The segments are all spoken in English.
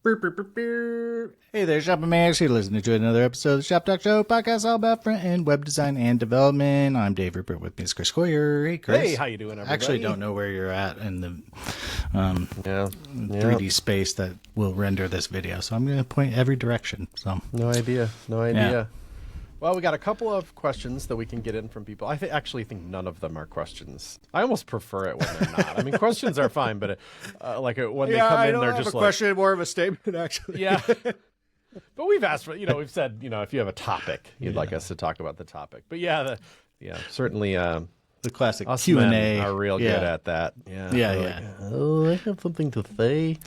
Hey there, Shopping Mags. You're listening to another episode of the Shop Talk Show podcast all about front-end web design and development. I'm Dave Rupert. With me is Chris Coyer. Hey, Chris. Hey, how you doing, everybody? I actually don't know where you're at in the 3D space that will render this video, so I'm going to point every direction. So no idea. Yeah. Well, we got a couple of questions that we can get in from people. I actually think none of them are questions. I almost prefer it when they're not. I mean, questions are fine, but when they come in, they're just like question, more of a statement, actually. Yeah. But we've asked for, we've said, if you have a topic, you'd like us to talk about the topic. But certainly. The classic Us Q&A men are real good at that. Yeah. Oh, I have something to say.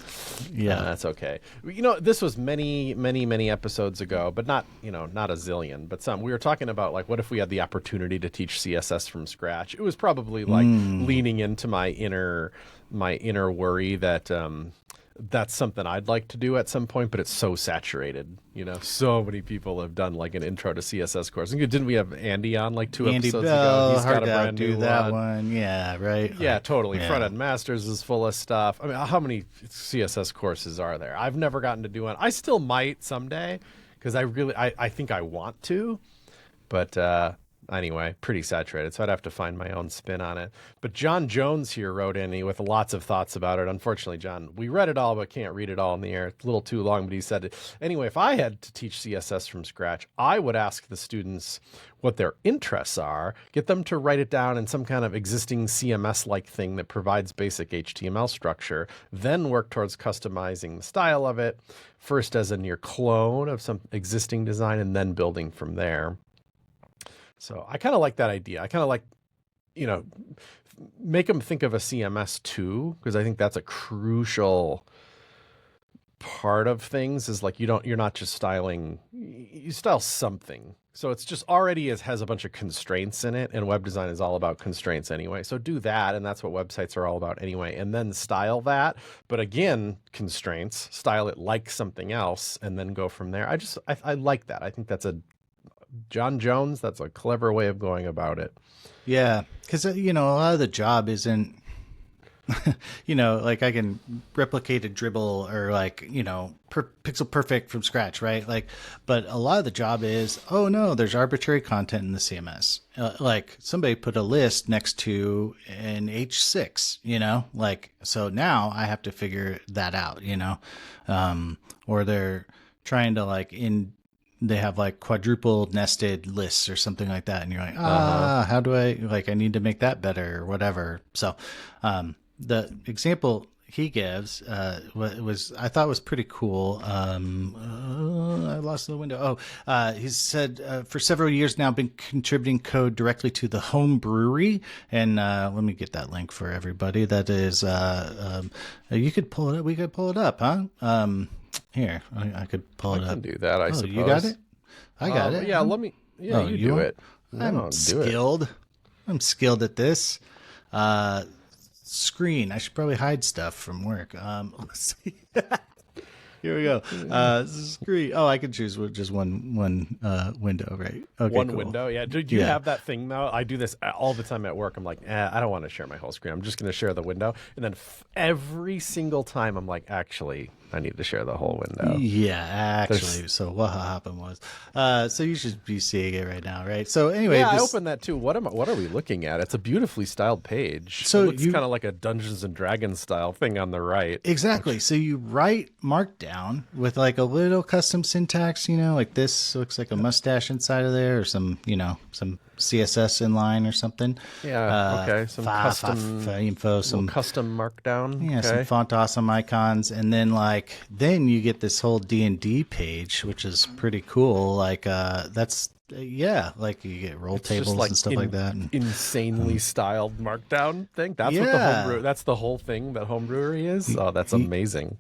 Yeah, That's okay. This was many, many, many episodes ago, but not a zillion, but some. We were talking about what if we had the opportunity to teach CSS from scratch? It was probably leaning into my inner worry that that's something I'd like to do at some point, but it's so saturated. So many people have done an intro to CSS course. Didn't we have Andy on 2 episodes ago? He's got a brand new one. Yeah, right. Yeah, totally. Yeah. Front End Masters is full of stuff. I mean, how many CSS courses are there? I've never gotten to do one. I still might someday because I think I want to, but anyway, pretty saturated, so I'd have to find my own spin on it. But John Jones here wrote in with lots of thoughts about it. Unfortunately, John, we read it all, but can't read it all in the air. It's a little too long, but he said, anyway, if I had to teach CSS from scratch, I would ask the students what their interests are, get them to write it down in some kind of existing CMS-like thing that provides basic HTML structure, then work towards customizing the style of it, first as a near clone of some existing design, and then building from there. So I kind of like that idea. I kind of like, make them think of a CMS too, because I think that's a crucial part of things is you're not just styling, you style something. So it's just already has a bunch of constraints in it, and web design is all about constraints anyway. So do that, and that's what websites are all about anyway, and then style that. But again, constraints, style it like something else, and then go from there. I like that. I think that's John Jones, that's a clever way of going about it. Yeah, because, a lot of the job isn't, I can replicate a dribble or pixel perfect from scratch, right? But a lot of the job is, oh no, there's arbitrary content in the CMS. Somebody put a list next to an H6, so now I have to figure that out, or they're trying to they have quadruple nested lists or something like that. And you're like, how do I need to make that better or whatever. So, the example he gives, I thought was pretty cool. I lost the window. He said, for several years now, been contributing code directly to the home brewery. And, let me get that link for everybody. That is, you could pull it up. We could pull it up, huh? Here, I could pull it up. I can do that, I suppose. You got it? I got it. Yeah, let me... Yeah, you do it. I'm skilled. I'm skilled at this. Screen. I should probably hide stuff from work. Let's see. Here we go. Screen. Oh, I can choose just one window, right? Okay, one cool. window, yeah. Do you have that thing though? I do this all the time at work. I'm like, I don't want to share my whole screen. I'm just going to share the window. And then every single time I'm like, actually, I need to share the whole window. Yeah, actually. So what happened was, so you should be seeing it right now, right? So anyway, I opened that too. What are we looking at? It's a beautifully styled page. So it's kind of like a Dungeons and Dragons style thing on the right. Exactly. So you write Markdown with a little custom syntax, this looks like a mustache inside of there, or some CSS inline or something. Yeah. Okay. Some custom info, some custom Markdown. Yeah. Okay. Some font awesome icons, and then then you get this whole D&D page, which is pretty cool. That's you get roll tables and stuff like that. And, insanely styled Markdown thing. That's what the homebrew. That's the whole thing that homebrewery is. Oh, that's amazing.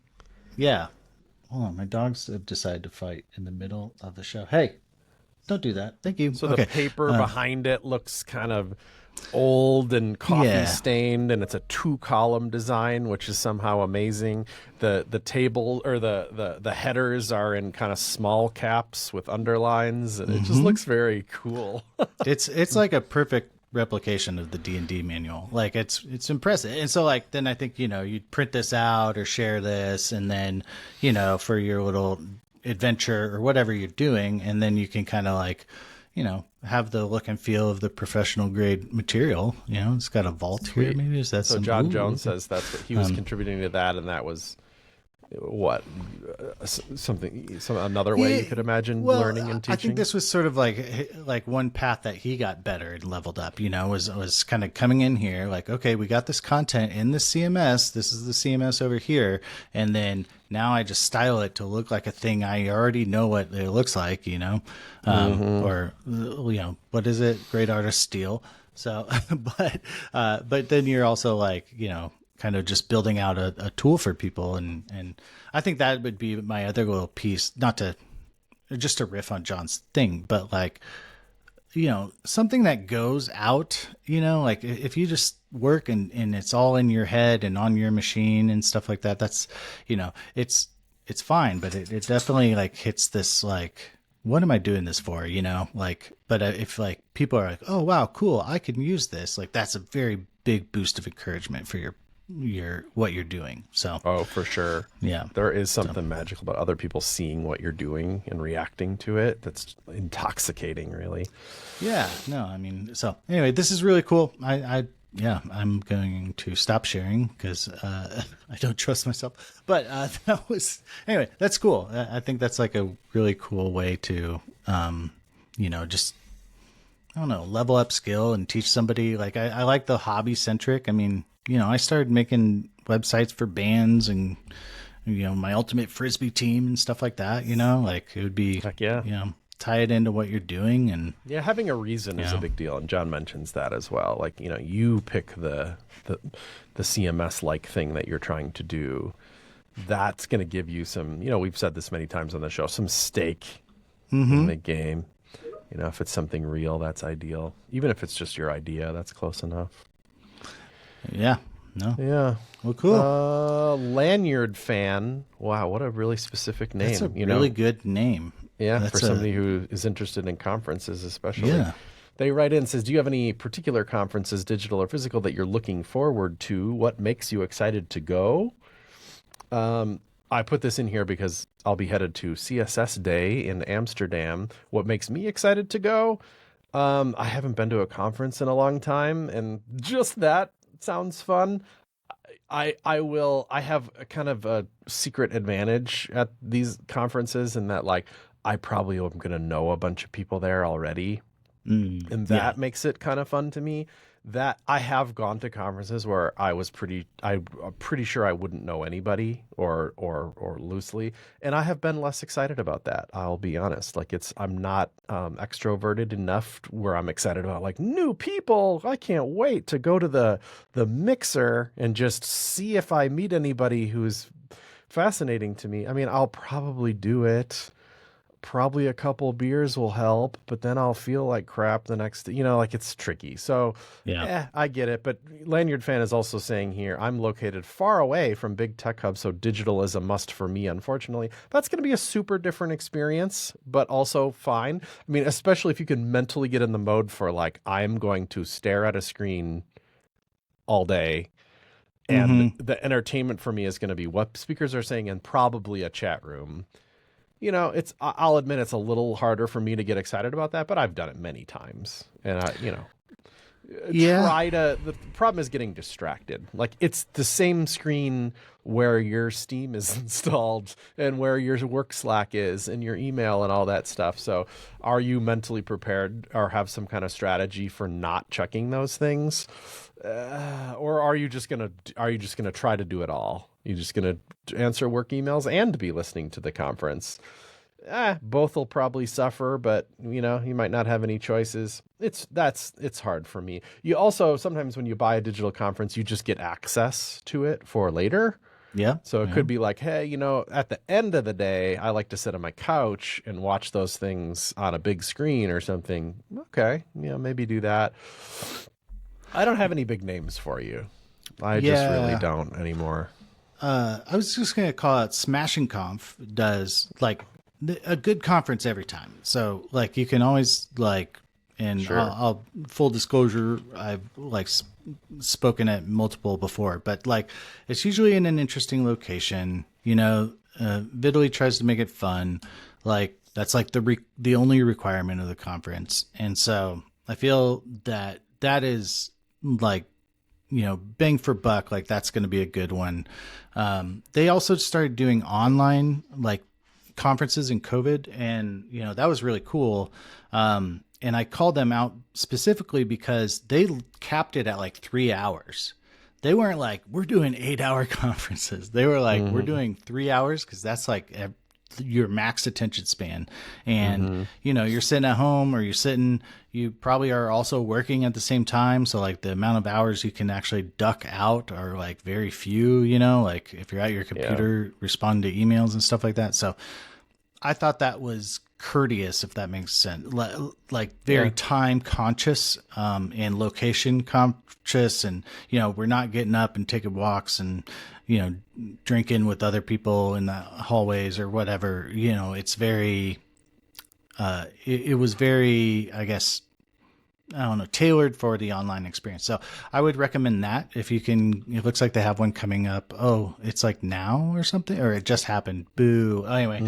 Yeah. Hold on, my dogs have decided to fight in the middle of the show. Hey, don't do that. Thank you. So the paper behind it looks kind of old and coffee stained, and it's a 2-column design, which is somehow amazing. The table or the headers are in kind of small caps with underlines, and it just looks very cool. It's like a perfect replication of the D&D manual. Like it's impressive. And so like then I think, you'd print this out or share this, and then, for your little adventure or whatever you're doing, and then you can kind of like, have the look and feel of the professional grade material. It's got a vault here. Maybe is that so some, John Jones says that's what he was contributing to that, and that was what another way you could imagine learning and teaching. I think this was sort of like one path that he got better and leveled up, was kind of coming in here like, okay, we got this content in the CMS, this is the CMS over here, and then now I just style it to look like a thing I already know what it looks like, or what is it, great artists steal. So but then you're also like, kind of just building out a tool for people. And I think that would be my other little piece, just to riff on John's thing, but like, something that goes out, like if you just work and it's all in your head and on your machine and stuff like that, that's, it's fine. But it definitely like hits this, like, what am I doing this for? But if like people are like, oh, wow, cool, I can use this. Like, that's a very big boost of encouragement for your what you're doing. So for sure, yeah, there is something magical about other people seeing what you're doing and reacting to it. That's intoxicating, really. Yeah, no, I mean, so anyway, this is really cool. I'm going to stop sharing because I don't trust myself. But that's cool. I think that's like a really cool way to just, I don't know, level up skill and teach somebody. Like I like the hobby centric. I mean, I started making websites for bands and, my ultimate Frisbee team and stuff like that, like it would be, heck yeah. Tie it into what you're doing. And yeah, having a reason is a big deal. And John mentions that as well. Like, you pick the CMS like thing that you're trying to do. That's going to give you some, we've said this many times on the show, some stake in the game. If it's something real, that's ideal. Even if it's just your idea, that's close enough. Yeah. No. Yeah. Well, cool. Lanyard fan. Wow, what a really specific name. That's a really good name. Yeah, for somebody who is interested in conferences, especially. Yeah. They write in and says, do you have any particular conferences, digital or physical, that you're looking forward to? What makes you excited to go? I put this in here because I'll be headed to CSS Day in Amsterdam. What makes me excited to go? I haven't been to a conference in a long time, and just that sounds fun. I have a kind of a secret advantage at these conferences in that, like, I probably am going to know a bunch of people there already. And that makes it kind of fun to me. That I have gone to conferences where I'm pretty sure I wouldn't know anybody or loosely. And I have been less excited about that. I'll be honest. Like, I'm not extroverted enough where I'm excited about like new people. I can't wait to go to the mixer and just see if I meet anybody who's fascinating to me. I mean, I'll probably do it. Probably a couple beers will help, but then I'll feel like crap the next, like it's tricky. So yeah, I get it. But Lanyard fan is also saying here, I'm located far away from big tech hubs, so digital is a must for me, unfortunately. That's going to be a super different experience, but also fine. I mean, especially if you can mentally get in the mode for like, I'm going to stare at a screen all day. And the entertainment for me is going to be what speakers are saying and probably a chat room. I'll admit it's a little harder for me to get excited about that, but I've done it many times. And the problem is getting distracted. Like, it's the same screen where your Steam is installed and where your work Slack is and your email and all that stuff. So are you mentally prepared or have some kind of strategy for not checking those things? Or are you just going to try to do it all? You're just going to answer work emails and be listening to the conference. Both will probably suffer, but you might not have any choices. It's hard for me. You also, sometimes when you buy a digital conference, you just get access to it for later. Yeah. So it could be like, hey, at the end of the day, I like to sit on my couch and watch those things on a big screen or something. Okay. Maybe do that. I don't have any big names for you. I just really don't anymore. I was just going to call out Smashing Conf does like a good conference every time. So like you can always like And Sure. I'll full disclosure, I've like spoken at multiple before, but like it's usually in an interesting location. Vitaly tries to make it fun. Like that's like the only requirement of the conference, and so I feel that is like bang for buck. Like that's going to be a good one. They also started doing online like conferences in COVID, and that was really cool. And I called them out specifically because they capped it at like 3 hours. They weren't like, we're doing 8-hour conferences. They were like, we're doing 3 hours because that's like your max attention span. And, you're sitting at home or you probably are also working at the same time. So like the amount of hours you can actually duck out are like very few, like if you're at your computer responding to emails and stuff like that. So I thought that was courteous, if that makes sense. Like very time conscious, and location conscious, and we're not getting up and taking walks and drinking with other people in the hallways or whatever. It's very. It was very, I guess, I don't know, tailored for the online experience. So I would recommend that if you can. It looks like they have one coming up. Oh, it's like now or something, or it just happened. Boo. Anyway,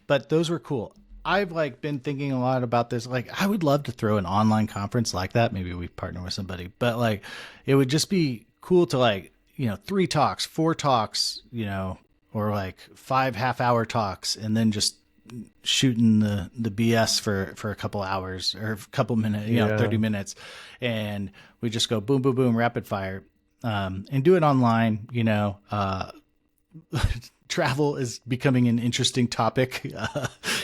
but those were cool. I've like been thinking a lot about this. Like, I would love to throw an online conference like that. Maybe we partner with somebody, but like, it would just be cool to like, 3 talks, 4 talks, or like 5 half-hour talks, and then just shooting the BS for a couple hours or a couple minutes, 30 minutes. And we just go boom, boom, boom, rapid fire, and do it online. Travel is becoming an interesting topic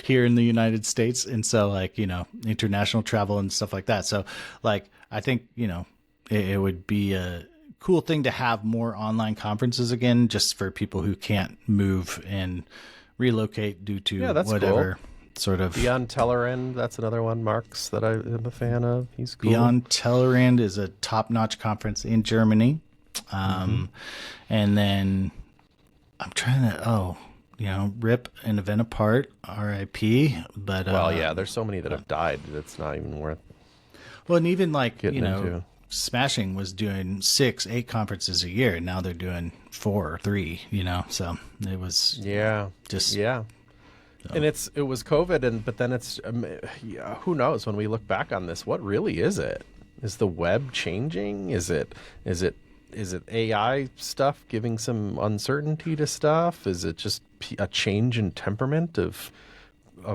here in the United States. And so like, international travel and stuff like that. So like, I think, it would be a cool thing to have more online conferences again, just for people who can't move and relocate due to whatever sort of. Beyond Tellerrand, that's another one, Mark's, that I am a fan of. He's cool. Beyond Tellerrand is a top-notch conference in Germany. And then I'm trying to, rip an event apart, RIP. But there's so many that have died. It's not even worth. Well, and even like, into. Smashing was doing 6-8 conferences a year, and now they're doing 4 or 3, so it was and it was COVID, but then it's who knows when we look back on this, what really is it? Is the web changing? Is it AI stuff giving some uncertainty to stuff? Is it just a change in temperament of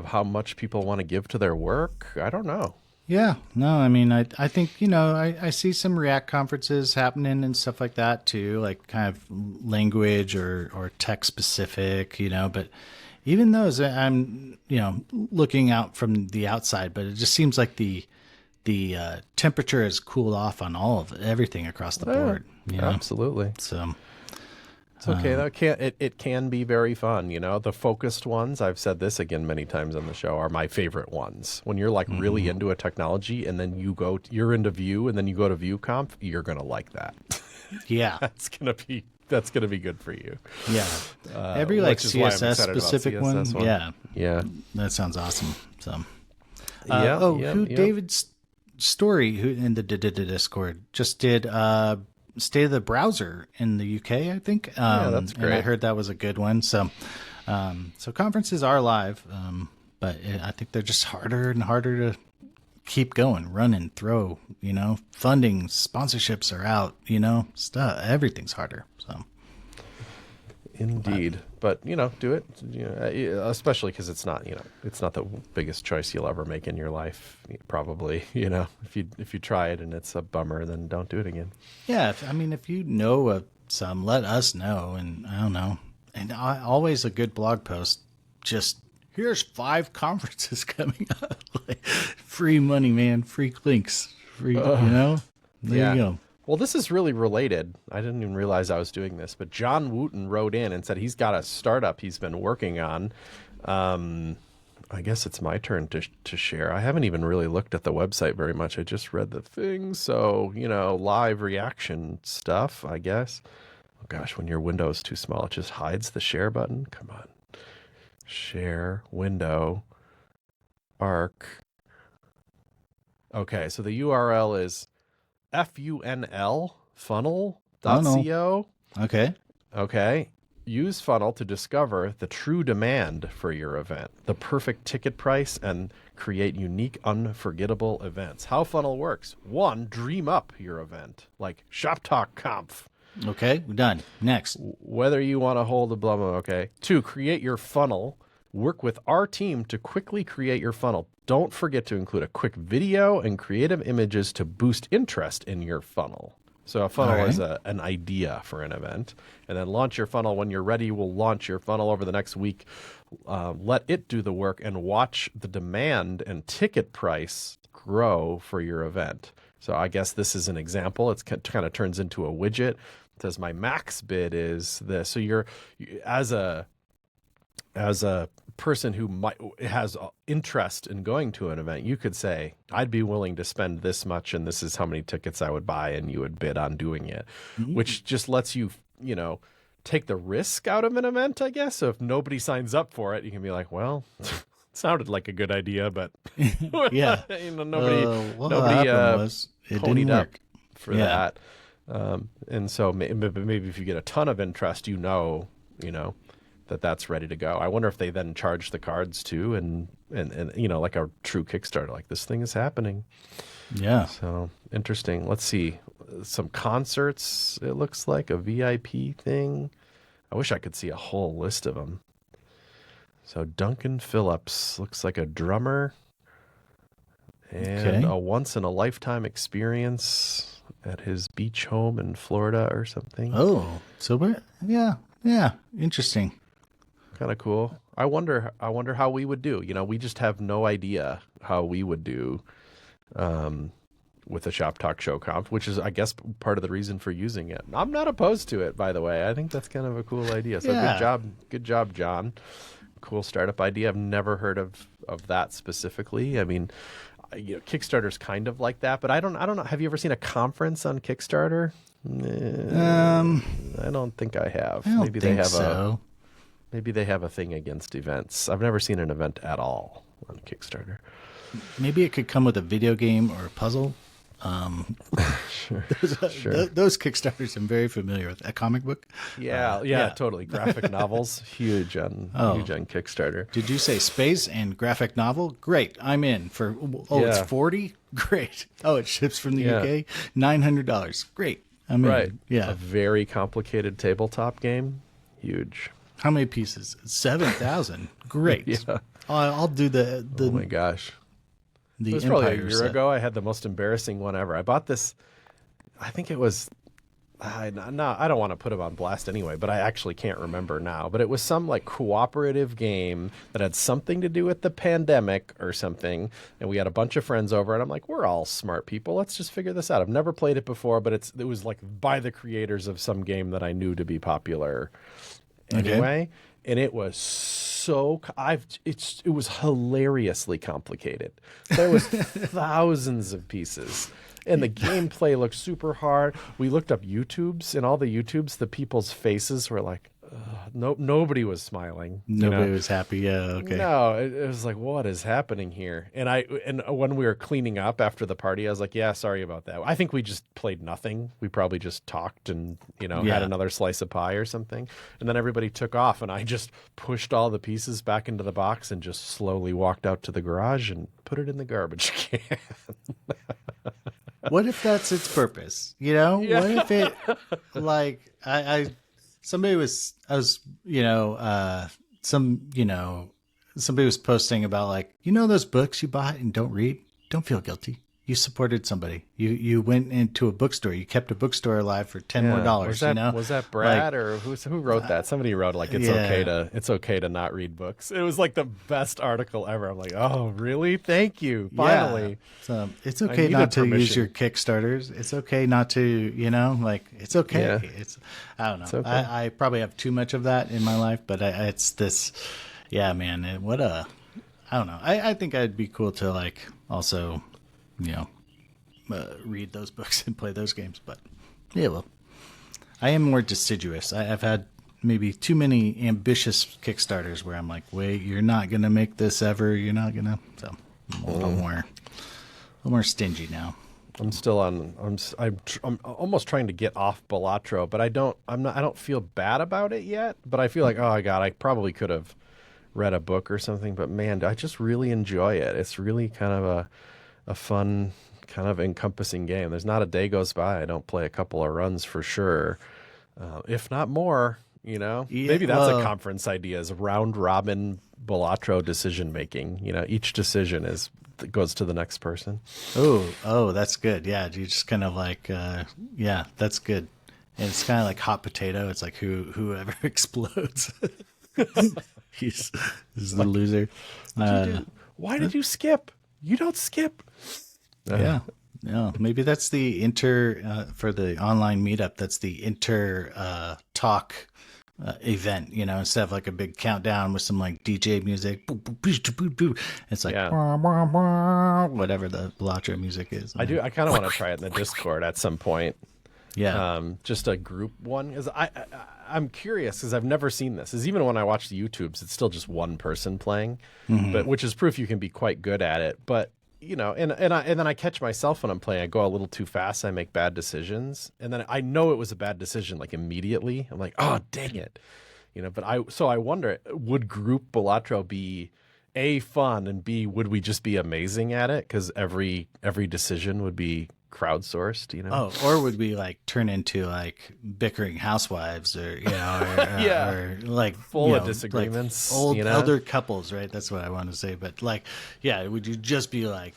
how much people want to give to their work? I don't know. Yeah, no, I mean, I think, I see some React conferences happening and stuff like that too, like kind of language or tech specific, but even those, I'm, looking out from the outside, but it just seems like the temperature has cooled off on all of everything across the board. Absolutely. So it's okay. It can be very fun. The focused ones, I've said this again many times on the show, are my favorite ones. When you're like really into a technology and then you're into Vue and then you go to VueConf, you're going to like that. Yeah. That's going to be good for you. Yeah. Every like CSS specific one. Yeah. That sounds awesome. So, David Story, who in the Discord just did, State of the Browser in the UK, I think. That's great. And I heard that was a good one. So, so conferences are live, but I think they're just harder and harder to keep going, run and throw. Funding, sponsorships are out. Stuff. Everything's harder. So, indeed, but do it. Especially because it's not the biggest choice you'll ever make in your life. Probably, if you try it and it's a bummer, then don't do it again. Yeah, if you know of some, let us know. And I don't know. And always a good blog post. Just here's 5 conferences coming up. Like, free money, man. Free links. Free. There you go. Well, this is really related. I didn't even realize I was doing this, but John Wooten wrote in and said he's got a startup he's been working on. I guess it's my turn to share. I haven't even really looked at the website very much. I just read the thing. So, live reaction stuff, I guess. Oh, gosh, when your window is too small, it just hides the share button. Come on. Share, window, arc. Okay, so the URL is FUNL, Funnel. funnel.co. Okay. Okay. Use Funnel to discover the true demand for your event, the perfect ticket price, and create unique, unforgettable events. How Funnel works. 1, dream up your event, like Shop Talk Conf. Okay. We're done. Next. Whether you want to hold a blah, blah, okay. 2, create your funnel. Work with our team to quickly create your funnel. Don't forget to include a quick video and creative images to boost interest in your funnel. So a funnel is an idea for an event. And then launch your funnel. When you're ready, we'll launch your funnel over the next week. Let it do the work and watch the demand and ticket price grow for your event. So I guess this is an example. It kind of turns into a widget. It says my max bid is this. So you're as a person who has interest in going to an event, you could say, I'd be willing to spend this much and this is how many tickets I would buy, and you would bid on doing it, which just lets you, take the risk out of an event, I guess. So if nobody signs up for it, you can be like, well, it sounded like a good idea, but Yeah. nobody was it ponied didn't up work for that. And so maybe if you get a ton of interest, that's ready to go. I wonder if they then charge the cards too, and like a true Kickstarter, like this thing is happening. Yeah. So interesting. Let's see some concerts. It looks like a VIP thing. I wish I could see a whole list of them. So Duncan Phillips looks like a drummer, and a once in a lifetime experience at his beach home in Florida or something. Oh, so yeah, interesting. Kind of cool. I wonder how we would do. We just have no idea how we would do with the Shop Talk Show Conf, which is, I guess, part of the reason for using it. I'm not opposed to it, by the way. I think that's kind of a cool idea. So good job, John. Cool startup idea. I've never heard of that specifically. I mean, Kickstarter's kind of like that, but I don't know. Have you ever seen a conference on Kickstarter? I don't think I have. Maybe they have Maybe they have a thing against events. I've never seen an event at all on Kickstarter. Maybe it could come with a video game or a puzzle. Sure. Those Kickstarters I'm very familiar with. A comic book? Yeah, totally. Graphic novels, huge on Kickstarter. Did you say space and graphic novel? Great, I'm in for. It's $40. Great. Oh, it ships from the UK. $900. Great, I'm in. Yeah, a very complicated tabletop game. Huge. How many pieces? 7,000. Great. Yeah. I'll do the. Oh my gosh. It was probably a year ago. I had the most embarrassing one ever. I bought this. I think it was. I don't want to put him on blast anyway, but I actually can't remember now. But it was some like cooperative game that had something to do with the pandemic or something. And we had a bunch of friends over, and I'm like, we're all smart people. Let's just figure this out. I've never played it before, but it was like by the creators of some game that I knew to be popular. Anyway, and it was it was hilariously complicated. There was thousands of pieces, and the gameplay looked super hard. We looked up YouTubes, and all the YouTubes, the people's faces were like, nobody was smiling. Nobody was happy. Yeah, okay. No, it was like, what is happening here? And when we were cleaning up after the party, I was like, yeah, sorry about that. I think we just played nothing. We probably just talked and had another slice of pie or something. And then everybody took off, and I just pushed all the pieces back into the box and just slowly walked out to the garage and put it in the garbage can. What if that's its purpose? Yeah. What if it somebody was posting about those books you bought and don't read? Don't feel guilty. You supported somebody. You went into a bookstore. You kept a bookstore alive for $10 more. Was that Brad or who wrote that? Somebody wrote it's okay to not read books. It was like the best article ever. I'm like, oh really? Thank you. Finally. Yeah. So it's okay not to use your Kickstarters. It's okay not to it's okay. Yeah. I don't know. Okay. I probably have too much of that in my life, but it's this. Yeah, man. I don't know. I think I'd be cool to also. Read those books and play those games. But yeah, well, I am more deciduous. I've had maybe too many ambitious Kickstarters where I'm like, wait, you're not going to make this ever. You're not going to. So I'm a little more little more stingy now. I'm still on. I'm almost trying to get off Balatro, but I don't feel bad about it yet. But I feel like, oh God, I probably could have read a book or something. But man, I just really enjoy it. It's really kind of a fun, kind of encompassing game. There's not a day goes by I don't play a couple of runs for sure, if not more. You know, maybe that's a conference idea: is round robin Balatro decision making. You know, each decision goes to the next person. Oh, that's good. Yeah, you just kind of like, yeah, that's good. And it's kind of like hot potato. It's like whoever explodes, he's the loser. Why did you skip? You don't skip. Yeah. Maybe that's the for the online meetup. That's the talk event, you know, instead of like a big countdown with some like DJ music. It's like whatever the Balatro music is. I kind of want to try it in the Discord at some point. Yeah. Just a group one, because I'm curious, because I've never seen this. Is even when I watch the YouTubes, it's still just one person playing, but which is proof you can be quite good at it. But you know, and then I catch myself when I'm playing. I go a little too fast. I make bad decisions, and then I know it was a bad decision like immediately. I'm like, oh dang it, you know. But I wonder, would group Balatro be A, fun, and B, would we just be amazing at it because every decision would be crowdsourced, you know? Oh, or would we like turn into like bickering housewives, or you know, or like full of disagreements, like old you know? elder couples, right? That's what I want to say. But like, yeah, would you just be like,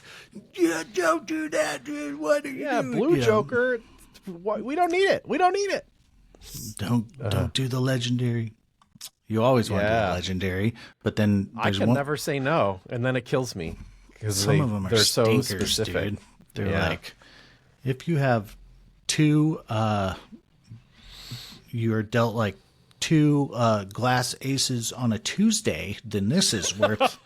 yeah, don't do that, dude? What are you doing? Blue Joker, we don't need it. We don't need it. Don't do the legendary. You always want to do the legendary, but then I can never say no, and then it kills me because some of them are so stinkers, specific. dude. They're like, if you have two, you're dealt like two glass aces on a Tuesday, then this is worth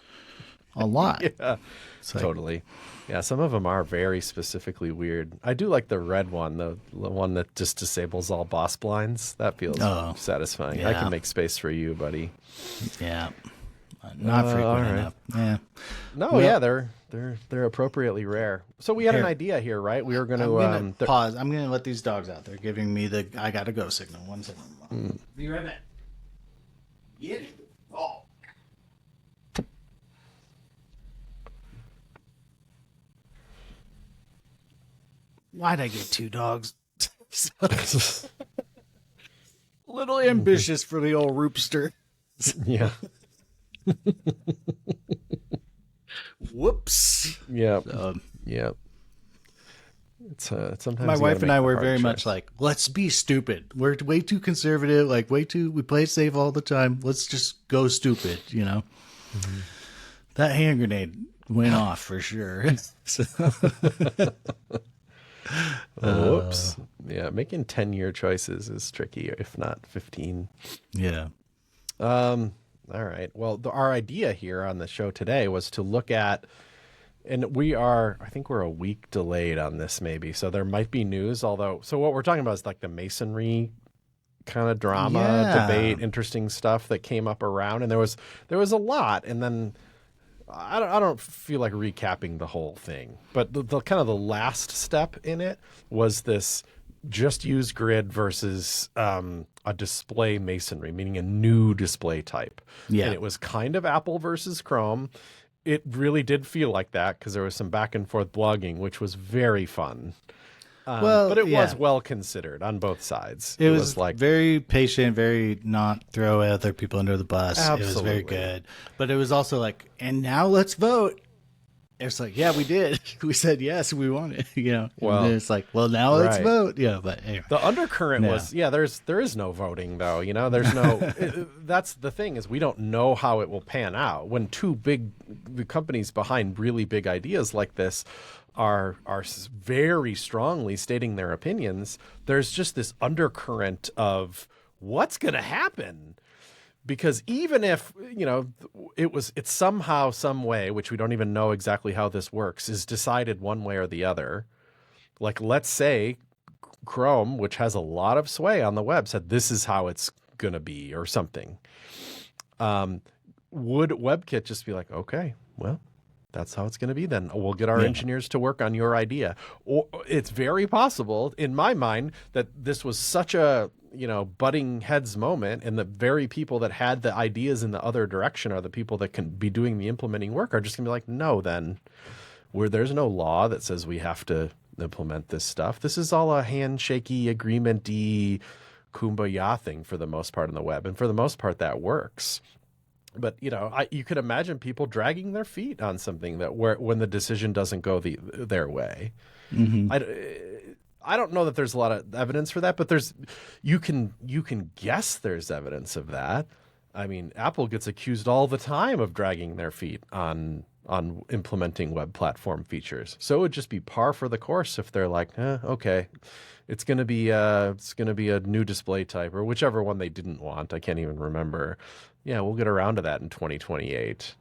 a lot. Yeah, totally. Yeah, some of them are very specifically weird. I do like the red one, the one that just disables all boss blinds. That feels satisfying. Yeah. I can make space for you, buddy. Yeah, not frequent enough. Yeah. No, they're appropriately rare. So we had an idea here, right? We were going to pause. I'm going to let these dogs out. They're giving me the I gotta go signal. 1 second. Be right back. Get it. Oh. Why'd I get 2 dogs? Little ambitious for the old roopster. Yeah. Whoops. Yeah. Yeah. It's sometimes my wife and I were very much like, let's be stupid. We're way too conservative. Like we play it safe all the time. Let's just go stupid. You know, that hand grenade went off for sure. Whoops. Yeah. Making 10-year choices is tricky, if not 15. Yeah. All right. Well, our idea here on the show today was to look at, and I think we're a week delayed on this maybe. So there might be news, so what we're talking about is like the Masonry kind of drama, debate, interesting stuff that came up around. And there was a lot. And then I don't feel like recapping the whole thing, but the kind of the last step in it was this just use grid versus a display Masonry, meaning a new display type. Yeah. And it was kind of Apple versus Chrome. It really did feel like that because there was some back and forth blogging, which was very fun. But it was well considered on both sides. It was like very patient, very not throw other people under the bus. Absolutely. It was very good. But it was also like, and now let's vote. It's like, yeah, we did. We said yes, we want it. You know. Well, and it's like, well, now let's vote. Yeah, but anyway. The undercurrent was, there is no voting though. You know, there's no. That's the thing is we don't know how it will pan out when two big companies behind really big ideas like this are very strongly stating their opinions. There's just this undercurrent of what's going to happen. Because even if, you know, it's somehow, some way, which we don't even know exactly how this works, is decided one way or the other. Like, let's say Chrome, which has a lot of sway on the web, said this is how it's going to be or something. Would WebKit just be like, okay, well, That's how it's going to be then. We'll get our engineers to work on your idea. Or it's very possible, in my mind, that this was such a, butting heads moment, and the very people that had the ideas in the other direction are the people that can be doing the implementing work are just going to be like, no, then where there's no law that says we have to implement this stuff. This is all a handshaky, agreement-y, kumbaya thing for the most part on the web. And for the most part, that works. But, you could imagine people dragging their feet on something when the decision doesn't go their way. Mm-hmm. I don't know that there's a lot of evidence for that, but you can guess there's evidence of that. I mean, Apple gets accused all the time of dragging their feet on implementing web platform features. So it would just be par for the course if they're like, okay, it's going to be a new display type, or whichever one they didn't want. I can't even remember. Yeah, we'll get around to that in 2028,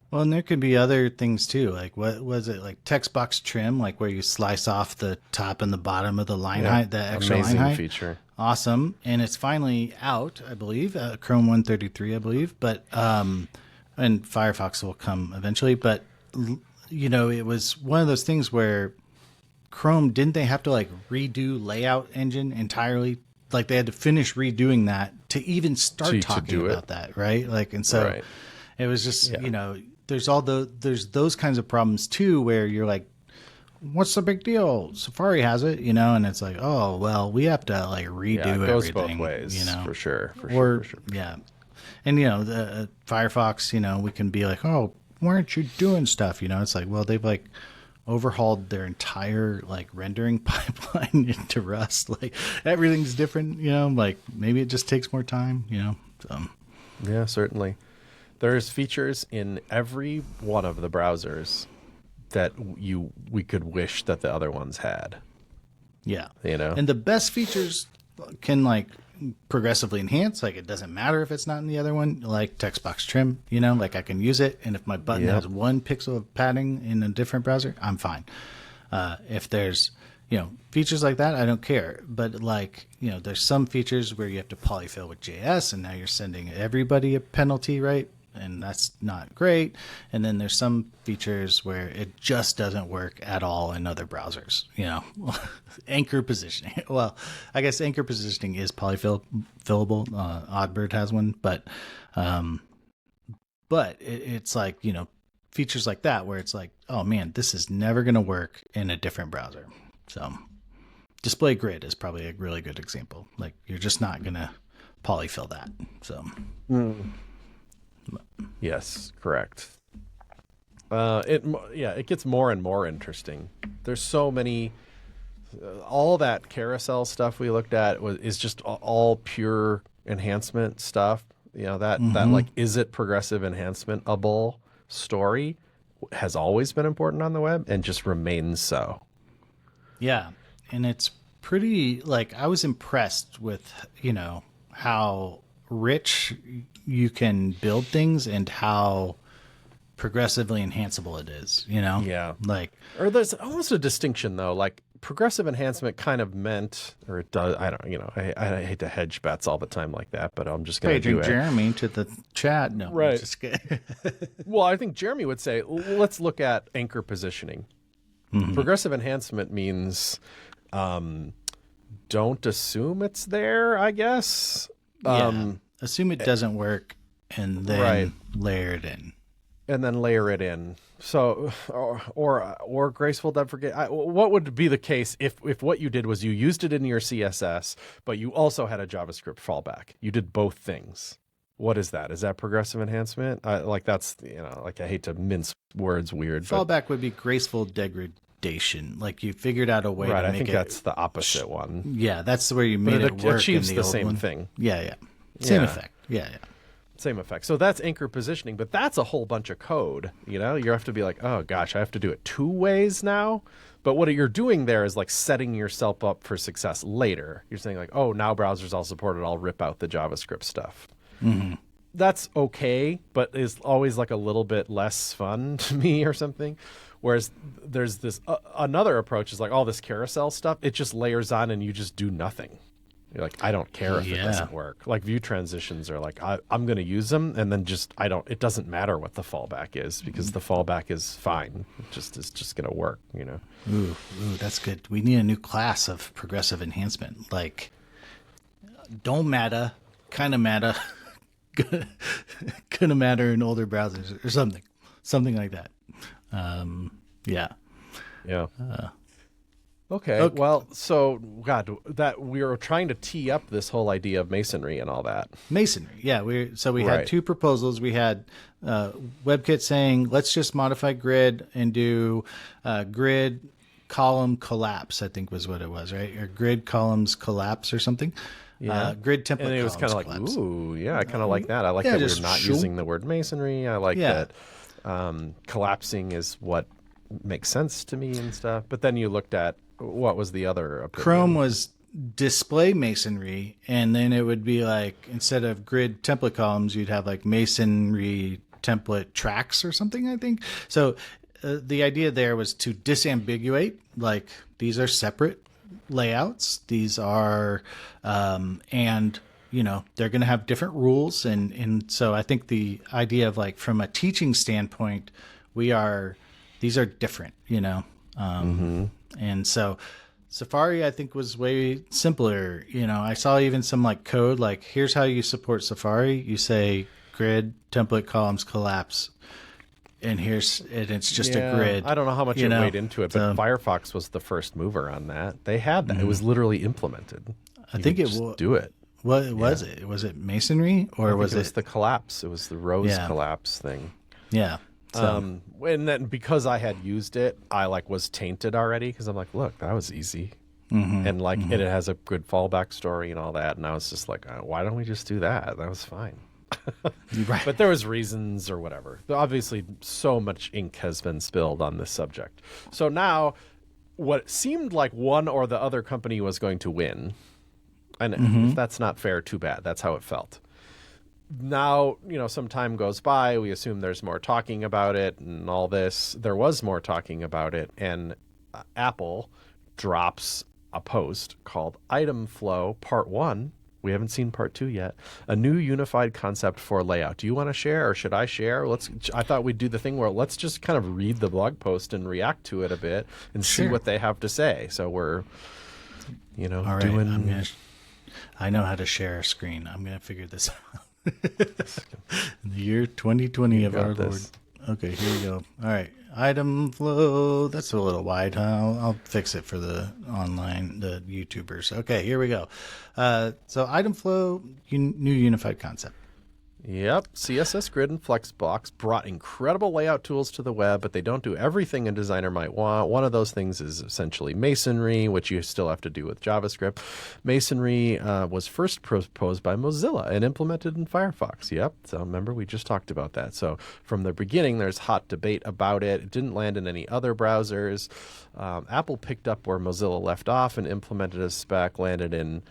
Well, and there could be other things too. Like, what was it, like text box trim, like where you slice off the top and the bottom of the line height, the extra amazing line height feature. Awesome. And it's finally out, I believe, Chrome 133, I believe. But, and Firefox will come eventually. But, it was one of those things where Chrome, didn't they have to like redo layout engine entirely? Like they had to finish redoing that to even start talking about that, right? Like, and so it was just, there's those kinds of problems too, where you're like, what's the big deal? Safari has it, and it's like, oh, well, we have to like redo everything. It goes both ways, for sure. Yeah. And, the Firefox, we can be like, oh, why aren't you doing stuff? It's like, well, they've like overhauled their entire like rendering pipeline into Rust. Like everything's different, like maybe it just takes more time, So. Yeah, certainly. There's features in every one of the browsers that we could wish that the other ones had. Yeah. And the best features can like progressively enhance. Like it doesn't matter if it's not in the other one, like text box trim, like I can use it. And if my button has 1 pixel of padding in a different browser, I'm fine. If there's, features like that, I don't care. But like, there's some features where you have to polyfill with JS and now you're sending everybody a penalty, right? And that's not great. And then there's some features where it just doesn't work at all in other browsers. Anchor positioning. Well, I guess anchor positioning is polyfillable. Oddbird has one, but it's like, features like that where it's like, oh man, this is never going to work in a different browser. So display grid is probably a really good example. Like you're just not going to polyfill that. So. Yes, correct. It gets more and more interesting. There's so many. All that carousel stuff we looked at is just all pure enhancement stuff. That like, is it progressive enhancement-able story has always been important on the web and just remains so. Yeah, and it's pretty, like, I was impressed with, how rich you can build things and how progressively enhanceable it is, Yeah. Like, or there's almost a distinction though, like progressive enhancement kind of meant, or it does, I don't, I hate to hedge bets all the time like that, but I'm just going to do it. Jeremy to the chat. No, right. Just kidding. Well, I think Jeremy would say, let's look at anchor positioning. Mm-hmm. Progressive enhancement means, don't assume it's there, I guess. Assume it doesn't work and then layer it in. And then layer it in. So, or graceful deprecation. What would be the case if what you did was you used it in your CSS, but you also had a JavaScript fallback? You did both things. What is that? Is that progressive enhancement? That's, like I hate to mince words weird. Fallback would be graceful degradation. Like you figured out a way to make it. I think that's the opposite one. Yeah, that's where you made it work. Achieves in the old same one. thing. Yeah. Same effect. Yeah. Same effect. So that's anchor positioning, but that's a whole bunch of code. You have to be like, oh gosh, I have to do it 2 ways now. But what you're doing there is like setting yourself up for success later. You're saying like, oh, now browsers all support it. I'll rip out the JavaScript stuff. Mm-hmm. That's okay, but is always like a little bit less fun to me or something. Whereas there's this another approach is like all this carousel stuff. It just layers on and you just do nothing. You're like, I don't care if it doesn't work. Like view transitions are like, I'm going to use them, and then it doesn't matter what the fallback is because the fallback is fine. It's just going to work, you know? Ooh, that's good. We need a new class of progressive enhancement. Like, don't matter, kind of matter, gonna matter in older browsers or something like that. Yeah. Okay. Well, so God, that we were trying to tee up this whole idea of masonry and all that. Masonry, yeah. We had two proposals. We had WebKit saying let's just modify grid and do grid column collapse. I think was what it was, right? Or grid columns collapse or something. Yeah. Grid template. And it was kind of like, collapse. Ooh, yeah. I kind of like that. I like that we're not using the word masonry. I like that collapsing is what makes sense to me and stuff. But then you looked at what was the other opinion? Chrome was display masonry, and then it would be like instead of grid template columns, you'd have like masonry template tracks or something, I think. So the idea there was to disambiguate, like these are separate layouts. These are, and you know, they're going to have different rules. And so I think the idea of like, from a teaching standpoint, these are different, you know? And so Safari, I think, was way simpler. You know, I saw even some like code, like here's how you support Safari. You say grid template columns collapse, and it's just a grid. I don't know how much it weighed into it, but Firefox was the first mover on that. They had that. It was literally implemented. I think it will do it. What was it? Was it masonry or was it the collapse? It was the rows collapse thing. Yeah. So. And then because I had used it, I like was tainted already because I'm like, look, that was easy. And like it has a good fallback story and all that. And I was just like, why don't we just do that? That was fine. Right. But there was reasons or whatever. Obviously, so much ink has been spilled on this subject. So now what seemed like one or the other company was going to win. And if that's not fair, too bad. That's how it felt. Now, you know, some time goes by. We assume there's more talking about it and all this. There was more talking about it. And Apple drops a post called Item Flow Part 1. We haven't seen Part 2 yet. A new unified concept for layout. Do you want to share or should I share? I thought we'd do the thing where let's just kind of read the blog post and react to it a bit and see what they have to say. So we're, you know, all right, doing... I know how to share a screen. I'm going to figure this out. In the year 2020 of our Lord. Okay, here we go. All right. Item flow. That's a little wide, huh? I'll fix it for the YouTubers. Okay, here we go. So item flow, new unified concept. Yep. CSS Grid and Flexbox brought incredible layout tools to the web, but they don't do everything a designer might want. One of those things is essentially Masonry, which you still have to do with JavaScript. Masonry was first proposed by Mozilla and implemented in Firefox. Yep. So remember, we just talked about that. So from the beginning, there's hot debate about it. It didn't land in any other browsers. Apple picked up where Mozilla left off and implemented a spec, landed in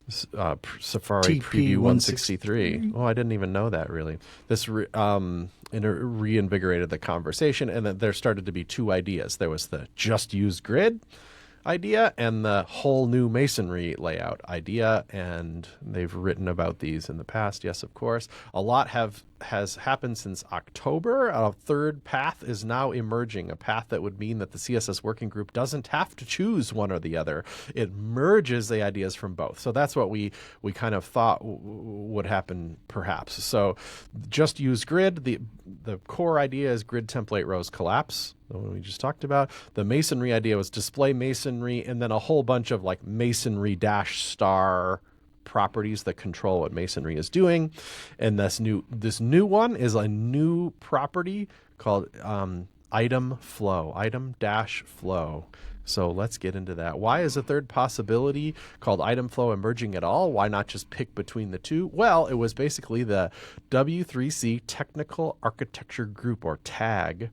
Safari Preview 163. Oh, I didn't even know that, really. This reinvigorated the conversation, and then there started to be two ideas. There was the just use grid idea and the whole new masonry layout idea, and they've written about these in the past. Yes, of course. A lot has happened since October. A third path is now emerging, a path that would mean that the CSS working group doesn't have to choose one or the other. It merges the ideas from both. So that's what we kind of thought would happen, perhaps. So just use grid. The core idea is grid template rows collapse, the one we just talked about. The masonry idea was display masonry, and then a whole bunch of like masonry dash star properties that control what masonry is doing. And this new one is a new property called item dash flow. So let's get into that. Why is a third possibility called item flow emerging at all? Why not just pick between the two? Well, it was basically the W3C Technical Architecture Group, or TAG,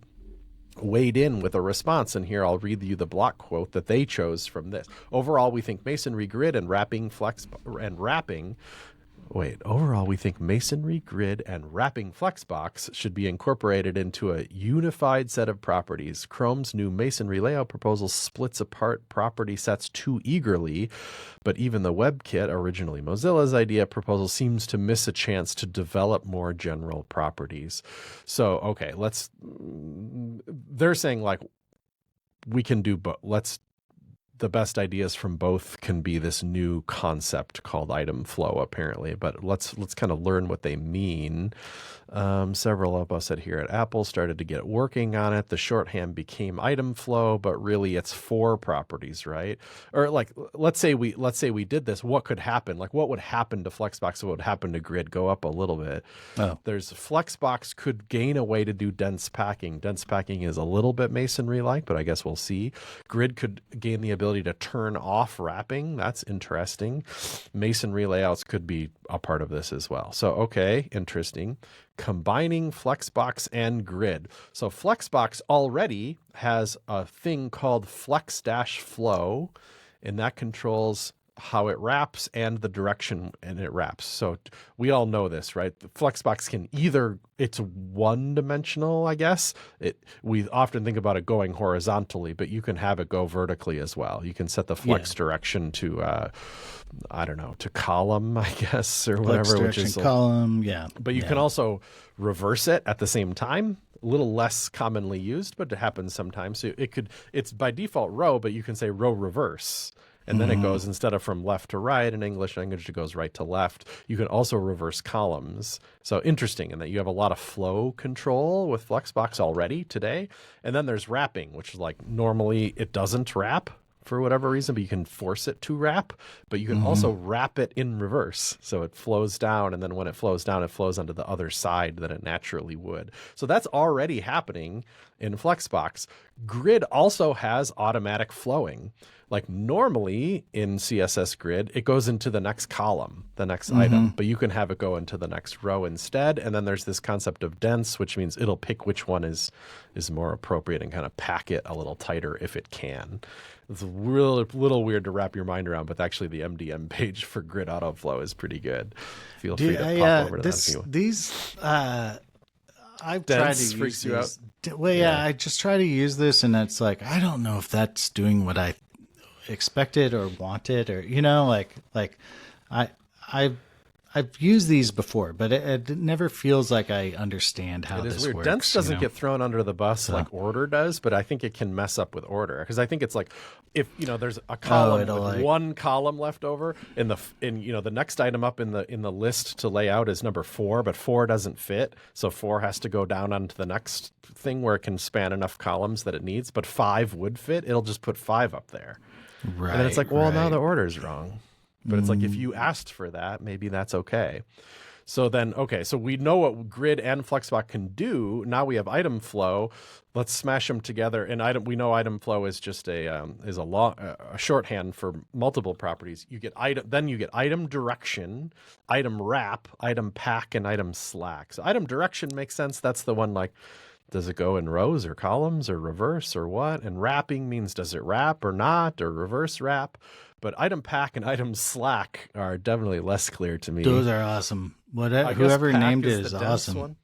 weighed in with a response, and here I'll read you the block quote that they chose from this. Overall, we think masonry grid and wrapping Wait, overall, we think Masonry, Grid, and Wrapping Flexbox should be incorporated into a unified set of properties. Chrome's new Masonry layout proposal splits apart property sets too eagerly, but even the WebKit, originally Mozilla's idea proposal, seems to miss a chance to develop more general properties. So, okay, they're saying like we can do, but the best ideas from both can be this new concept called item flow, apparently. But let's kind of learn what they mean. Several of us here at Apple started to get working on it. The shorthand became item flow, but really it's 4 properties, right? Or like, let's say we did this. What could happen? Like, what would happen to Flexbox? What would happen to Grid? Go up a little bit. Oh. There's Flexbox could gain a way to do dense packing. Dense packing is a little bit Masonry-like, but I guess we'll see. Grid could gain the ability to turn off wrapping. That's interesting. Masonry layouts could be a part of this as well. So, okay, interesting. Combining Flexbox and Grid. So Flexbox already has a thing called flex-flow, and that controls how it wraps and the direction and it wraps. So we all know this, right? The Flexbox can it's one-dimensional, I guess. We often think about it going horizontally, but you can have it go vertically as well. You can set the flex direction to I don't know, to column, I guess, or whatever, which is column, yeah. But you can also reverse it at the same time. A little less commonly used, but it happens sometimes. So it's by default row, but you can say row reverse. And then it goes, instead of from left to right in English language, it goes right to left. You can also reverse columns. So interesting in that you have a lot of flow control with Flexbox already today. And then there's wrapping, which is like normally it doesn't wrap for whatever reason, but you can force it to wrap, but you can also wrap it in reverse. So it flows down, and then when it flows down, it flows onto the other side than it naturally would. So that's already happening in Flexbox. Grid also has automatic flowing. Like normally in CSS Grid, it goes into the next column, the next item, but you can have it go into the next row instead. And then there's this concept of dense, which means it'll pick which one is more appropriate and kind of pack it a little tighter if it can. It's a little weird to wrap your mind around, but actually the MDM page for Grid Autoflow is pretty good. Feel free to pop over to that. I've Dense tried to freaks use you these. Well, yeah, I just try to use this, and it's like I don't know if that's doing what I expected or wanted, or I've used these before, but it never feels like I understand how this weird. works. Dense doesn't get thrown under the bus like order does, but I think it can mess up with order, because I think it's like if there's a column with one column left over, the next item up in the list to lay out is number 4, but 4 doesn't fit, so 4 has to go down onto the next thing where it can span enough columns that it needs, but 5 would fit. It'll just put 5 up there, Right. and then it's like, well, now the order's wrong. But it's like, if you asked for that, maybe that's okay. So then, so we know what Grid and Flexbox can do. Now we have item flow. Let's smash them together. And we know item flow is just a shorthand for multiple properties. You get item direction, item wrap, item pack, and item slack. So item direction makes sense. That's the one like, does it go in rows or columns or reverse or what? And wrapping means, does it wrap or not, or reverse wrap? But item pack and item slack are definitely less clear to me. Those are awesome. Whoever named it is awesome.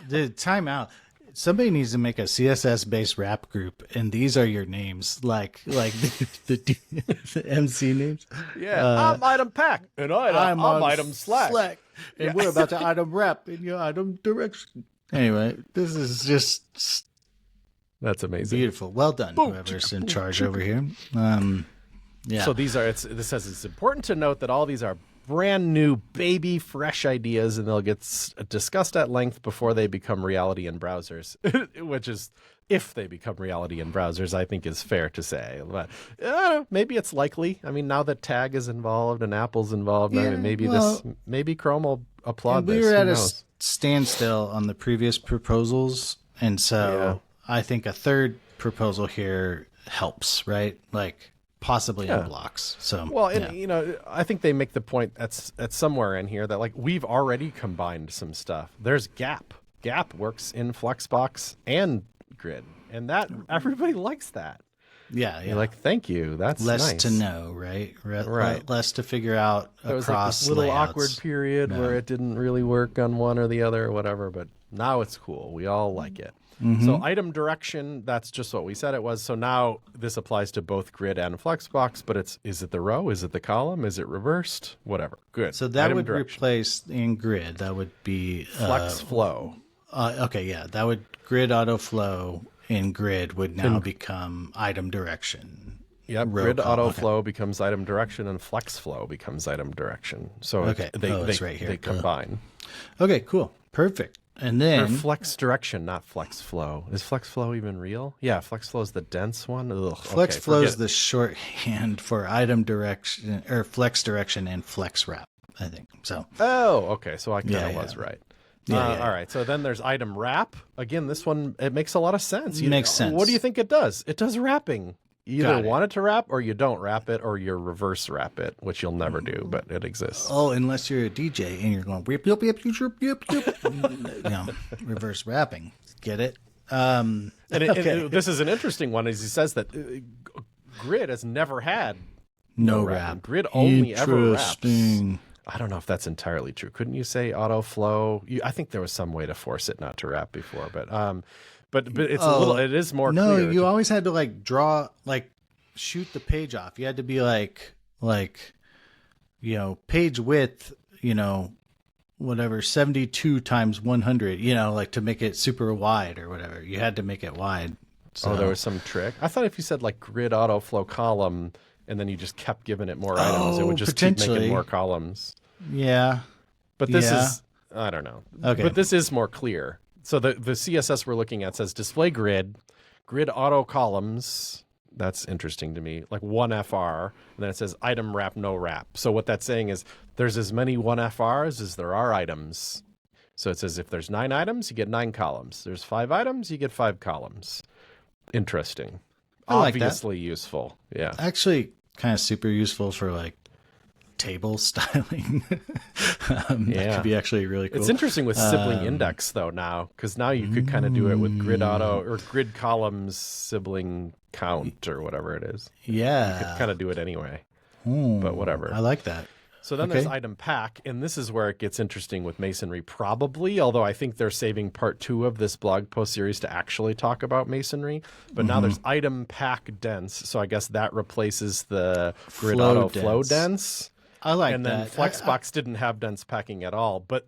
Dude, time out. Somebody needs to make a CSS-based rap group, and these are your names, like the MC names. Yeah, I'm item pack, and I'm item slack. And we're about to item wrap in your item direction. Anyway, this is just that's amazing. Beautiful. Well done, whoever's in charge over here. Yeah. So this says it's important to note that all these are brand new, baby, fresh ideas, and they'll get discussed at length before they become reality in browsers, which is, if they become reality in browsers, I think is fair to say. But maybe it's likely. I mean, now that Tag is involved and Apple's involved, maybe Chrome will applaud this. We were at a standstill on the previous proposals, and so I think a third proposal here helps, right? Like, possibly unblocks. So I think they make the point that's somewhere in here that like we've already combined some stuff. There's Gap. Gap works in Flexbox and Grid, and that everybody likes that. Yeah, yeah. You're like, thank you. That's less nice. to know, right? Right. Less to figure out There was like across this little layouts. awkward period where it didn't really work on one or the other or whatever, but now it's cool. We all like it. So item direction, that's just what we said it was. So now this applies to both grid and flexbox, but is it the row? Is it the column? Is it reversed? Whatever. Good. So that item would direction. replace in grid. That would be Flex flow. okay, yeah, that would grid auto flow in grid would now become item direction. Yep, Row grid column. auto Okay. flow becomes item direction, and flex flow becomes item direction. So Okay. It's they right here. they combine. Okay, cool, perfect. And Or then flex direction, not flex flow. Is flex flow even real? Yeah, flex flow is the dense one. Ugh, flex okay, flow forget is the shorthand for item direction or flex direction and flex wrap, I think. So Oh, okay. So I kind of Yeah, was yeah. right. Yeah. All right. So then there's item wrap. Again, this one, it makes a lot of sense. Makes sense. What do you think it does? It does wrapping. You Got either it. want it to wrap or you don't wrap it or you reverse wrap it, which you'll never do, but it exists. Oh, unless you're a DJ and you're going yip yip yip yip yip yip, you know, reverse rapping. Get it? And this is an interesting one, as he says that Grid has never had No wrapping. rap. Grid only ever wraps. Interesting. I don't know if that's entirely true. Couldn't you say auto flow? I think there was some way to force it not to wrap before, but it's a little. It is more No, clear. you always had to like draw, like shoot the page off. You had to be like you know, page width, you know, whatever 72 times 100, you know, like to make it super wide or whatever. You had to make it wide. So Oh, there was some trick. I thought if you said like grid auto flow column, and then you just kept giving it more items, it would just keep making potentially. more columns. yeah. But this Yeah. is, I don't know. Okay. But this is more clear. So the CSS we're looking at says display grid auto columns. That's interesting to me. Like 1FR, and then it says item wrap, no wrap. So what that's saying is there's as many 1FRs as there are items. So it says if there's 9 items, you get 9 columns. There's 5 items, you get 5 columns. Interesting. I like that. Obviously useful. Yeah. Actually, kind of super useful for like table styling. That Yeah. could be actually really cool. It's interesting with sibling index though now, because now you could kind of do it with grid auto or grid columns sibling count or whatever it is. Yeah. Kind of do it anyway, but whatever. I like that. So then there's item pack, and this is where it gets interesting with Masonry probably, although I think they're saving part 2 of this blog post series to actually talk about Masonry. But now there's item pack dense, so I guess that replaces the grid Flow auto flow dense. I like And then that. Flexbox didn't have dense packing at all, but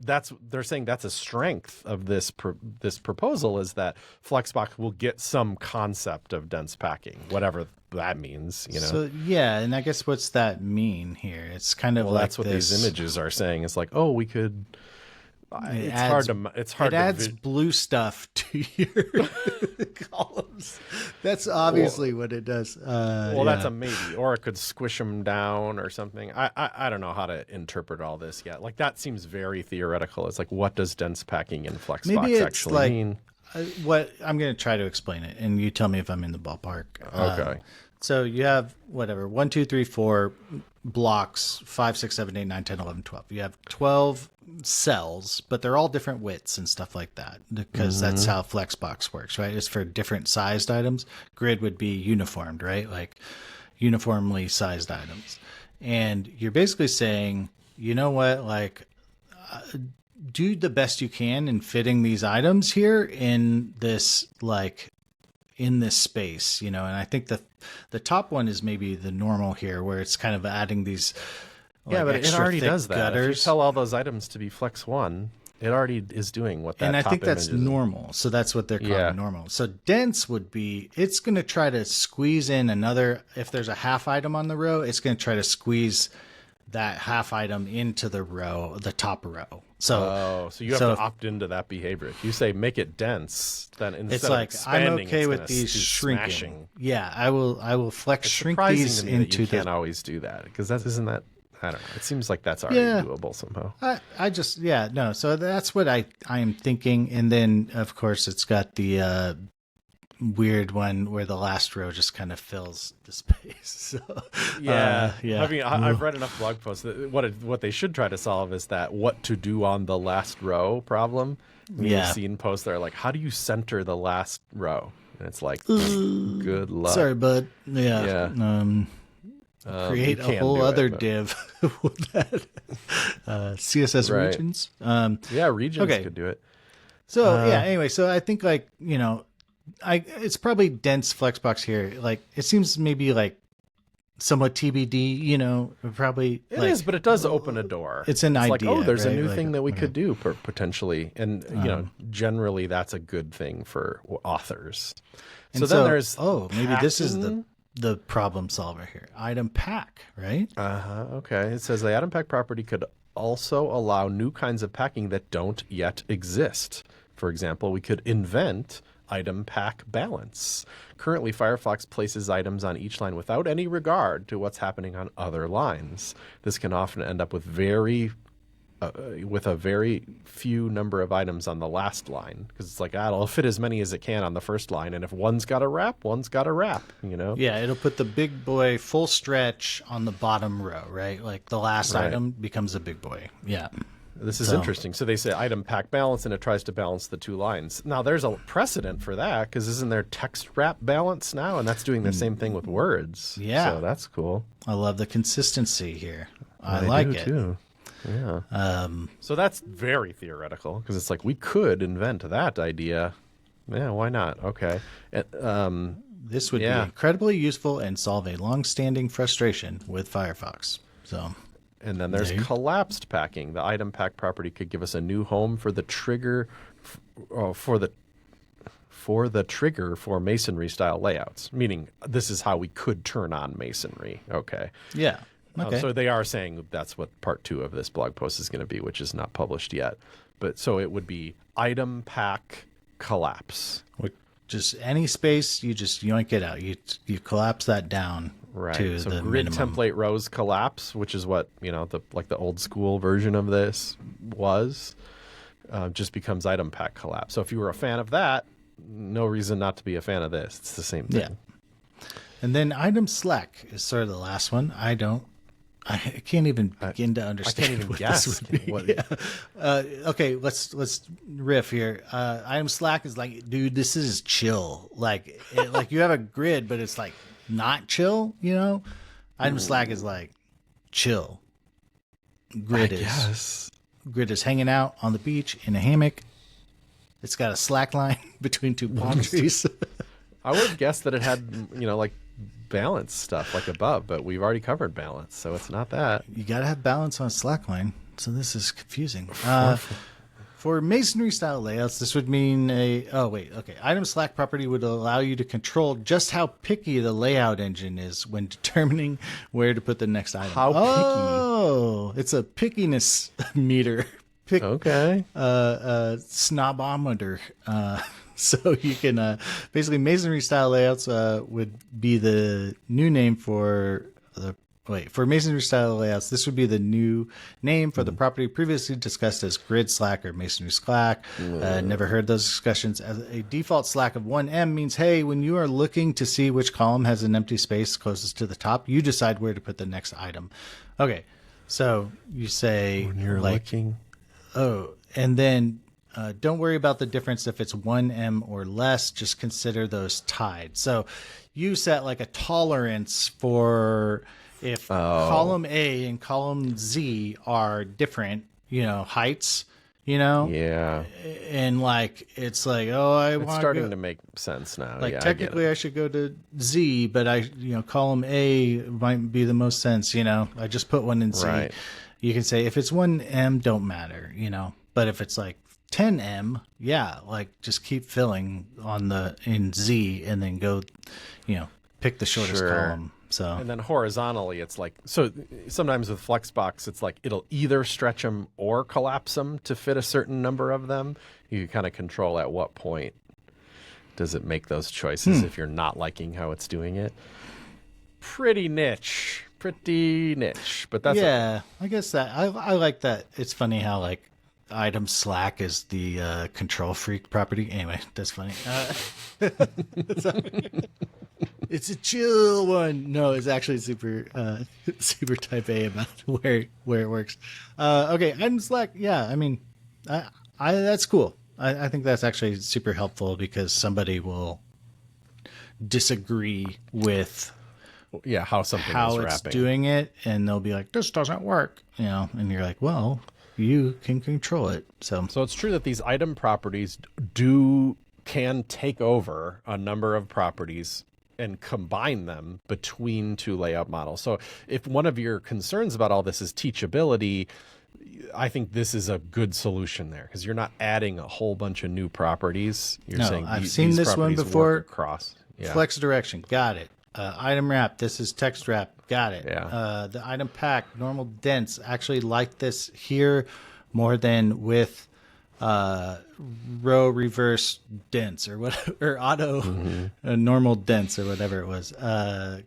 they're saying that's a strength of this proposal is that Flexbox will get some concept of dense packing, whatever that means, you know. So yeah, and I guess what's that mean here? It's kind of Well, like that's what this, these images are saying. It's like, oh, we could. It's adds- hard It to. adds blue stuff to your columns. That's obviously what it does. Well, that's a maybe, or it could squish them down or something. I don't know how to interpret all this yet. Like that seems very theoretical. It's like, what does dense packing in Flexbox Maybe it's actually like mean? What I'm going to try to explain it, and you tell me if I'm in the ballpark. Okay. So you have whatever 1, 2, 3, 4 blocks, 5, 6, 7, 8, 9, 10, 11, 12. You have 12 cells, but they're all different widths and stuff like that because that's how Flexbox works, right? It's for different sized items. Grid would be uniformed, right? Like uniformly sized items. And you're basically saying, you know what, like do the best you can in fitting these items here in this in this space, you know. And I think the top one is maybe the normal here, where it's kind of adding these Yeah, but it extra already thick does that. gutters. If you tell all those items to be Flex 1, it already is doing what that And I top think that's image is. normal. So that's what they're calling Yeah. normal. So dense would be, it's going to try to squeeze in another, if there's a half item on the row, it's going to try to squeeze that half item into the row, the top row. So, So you have to opt into that behavior. If you say make it dense, then instead it's of like, I'm expanding, okay it's with gonna these do shrinking. smashing. Yeah, I will flex It's shrink surprising these to me that into you can't the. always do that because isn't that I don't know. It seems like that's already Yeah. doable somehow. I just, yeah, no. So that's what I am thinking. And then, of course, it's got the weird one where the last row just kind of fills the space. So, Yeah. yeah. I mean, I've read enough blog posts that what they should try to solve is that what to do on the last row problem. Yeah. You've seen posts that are like, how do you center the last row? And it's like, good luck. Sorry, bud. Yeah. Create a whole other div with that. CSS regions. Regions could do it. So anyway, so I think like, it's probably dense Flexbox here. Like it seems maybe like somewhat TBD, probably. It is, but it does open a door. It's an idea. Like, there's right? a new like, thing that we could do potentially. And, generally that's a good thing for authors. So then there's maybe this is the problem solver here. Item pack, right? Okay. It says the item pack property could also allow new kinds of packing that don't yet exist. For example, we could invent item pack balance. Currently, Firefox places items on each line without any regard to what's happening on other lines. This can often end up with a very few number of items on the last line, because it's like, it'll fit as many as it can on the first line, and if one's got a wrap, one's got a wrap, Yeah, it'll put the big boy full stretch on the bottom row, right? Like the last item becomes a big boy. Yeah. This is interesting. So they say item pack balance, and it tries to balance the two lines. Now, there's a precedent for that, because isn't there text wrap balance now? And that's doing the same thing with words. Yeah. So that's cool. I love the consistency here. I like it. Too. Yeah. So that's very theoretical, because it's like we could invent that idea. Yeah, why not? Okay. This would be incredibly useful and solve a long-standing frustration with Firefox. So... And then there's collapsed packing. The item pack property could give us a new home for the trigger for the trigger for Masonry style layouts. Meaning this is how we could turn on Masonry. Okay. Yeah. Okay. So they are saying that's what part 2 of this blog post is going to be, which is not published yet. But so it would be item pack collapse. Just any space, you just yank it out. You collapse that down. Right. To so the grid minimum. template rows collapse, which is what the old school version of this was, just becomes item pack collapse. So if you were a fan of that, no reason not to be a fan of this. It's the same thing. Yeah. And then item slack is sort of the last one. I can't even begin to understand. I can't even what guess. This would be. Yeah. Okay, let's riff here. Item slack is like, dude, this is chill. Like you have a grid, but it's like not chill. Item slack is like chill. Grid is hanging out on the beach in a hammock. It's got a slack line between two palm trees. I would guess that it had like balance stuff like above, but we've already covered balance, so it's not that. You got to have balance on a slack line, so this is confusing. For Masonry style layouts, this would mean item slack property would allow you to control just how picky the layout engine is when determining where to put the next item. How picky? Oh, it's a pickiness meter. Okay. Snobometer. So you can basically Masonry style layouts would be the new name for Masonry style layouts. This would be the new name for the property previously discussed as grid slack or Masonry slack. Never heard those discussions. As a default slack of 1M means, hey, when you are looking to see which column has an empty space closest to the top, you decide where to put the next item. Okay, so you say when you're looking. Oh, and then don't worry about the difference if it's 1M or less. Just consider those tied. So you set like a tolerance for if column A and column Z are different, heights, Yeah. And like, it's like, it's starting to make sense now. Like technically I should go to Z, but column A might be the most sense, I just put one in Z. Right. You can say if it's 1M, don't matter, but if it's like 10M, just keep filling in Z and then go, pick the shortest column. So and then horizontally, it's like, so sometimes with Flexbox, it's like it'll either stretch them or collapse them to fit a certain number of them. You kind of control at what point does it make those choices if you're not liking how it's doing it. Pretty niche, but that's I guess that I like that. It's funny how like item slack is the control freak property. Anyway, that's funny. It's a chill one. No, it's actually super type A about where it works. Okay, item slack. Yeah, I mean, I that's cool. I think that's actually super helpful because somebody will disagree with Yeah, how something how is it's wrapping. doing it, and they'll be like, "This doesn't work," and you're like, "Well, you can control it." So So it's true that these item properties can take over a number of properties and combine them between two layout models. So if one of your concerns about all this is teachability, I think this is a good solution there, because you're not adding a whole bunch of new properties. You're No, saying I've these seen this one properties before. work across. Yeah. flex direction, got it. Item wrap, this is text wrap, got it. Yeah. The item pack, normal dense, actually like this here more than with row reverse dense or whatever, or auto normal dense or whatever it was.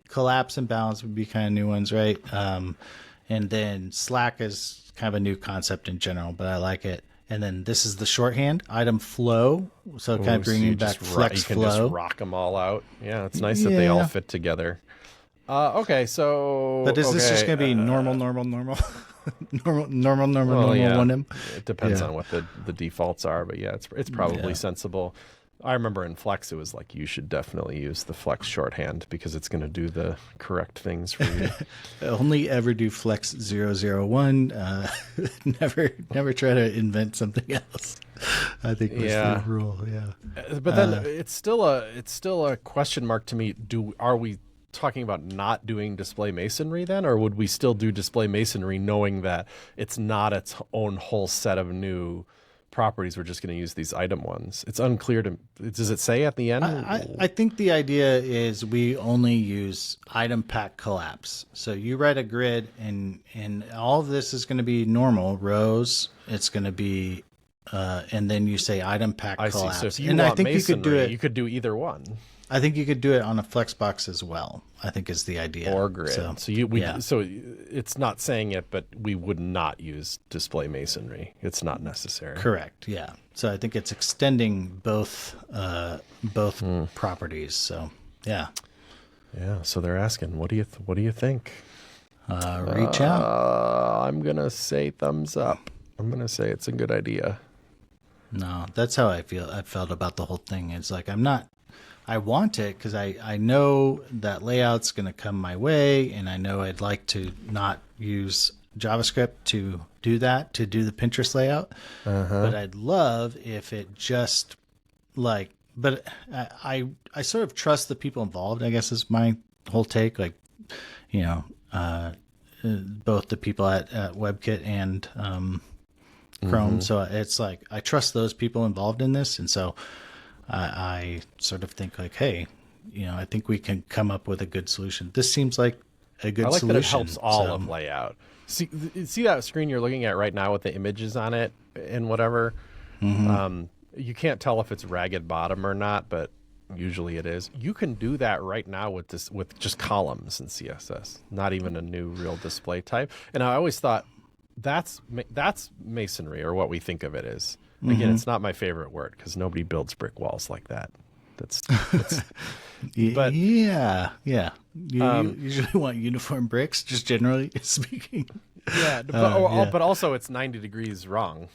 Collapse and balance would be kind of new ones, right? And then slack is kind of a new concept in general, but I like it. And then this is the shorthand, item flow, so kind of bringing back flex You can flow. just rock them all out. Yeah, it's nice that they all fit together. Okay, so But is this just going to be normal, normal, yeah, 1M? it depends on what the defaults are, but yeah, it's probably sensible. I remember in Flex, it was like, you should definitely use the Flex shorthand because it's going to do the correct things for you. Only ever do flex 001. Never try to invent something else. I think was the rule. Yeah. But then it's still a question mark to me. Are we talking about not doing display masonry then, or would we still do display masonry knowing that it's not its own whole set of new properties? We're just going to use these item ones. It's unclear to. Does it say at the end? I think the idea is we only use item pack collapse. So you write a grid, and all of this is going to be normal rows. It's going to be, and then you say item pack collapse. I see. So if you and want I think masonry, you could do it. You could do either one. I think you could do it on a flex box as well. I think is the idea. Or grid. So it's not saying it, but we would not use display masonry. It's not necessary. Correct. Yeah. So I think it's extending both properties. So yeah. Yeah. So they're asking, what do you think? Reach out. I'm gonna say thumbs up. I'm gonna say it's a good idea. No, that's how I felt about the whole thing. It's like I want it because I know that layout's going to come my way, and I know I'd like to not use JavaScript to do that, to do the Pinterest layout. But I'd love if it just but I sort of trust the people involved, I guess is my whole take. Like, both the people at WebKit and Chrome. So it's like, I trust those people involved in this. And so I sort of think like, hey, I think we can come up with a good solution. This seems like a good solution. That it helps all of layout. See that screen you're looking at right now with the images on it and whatever. You can't tell if it's ragged bottom or not, but usually it is. You can do that right now with just columns in CSS, not even a new real display type. And I always thought that's masonry, or what we think of it as. Again, it's not my favorite word because nobody builds brick walls like that. That's but yeah. You usually want uniform bricks, just generally speaking. Yeah, but also it's 90 degrees wrong.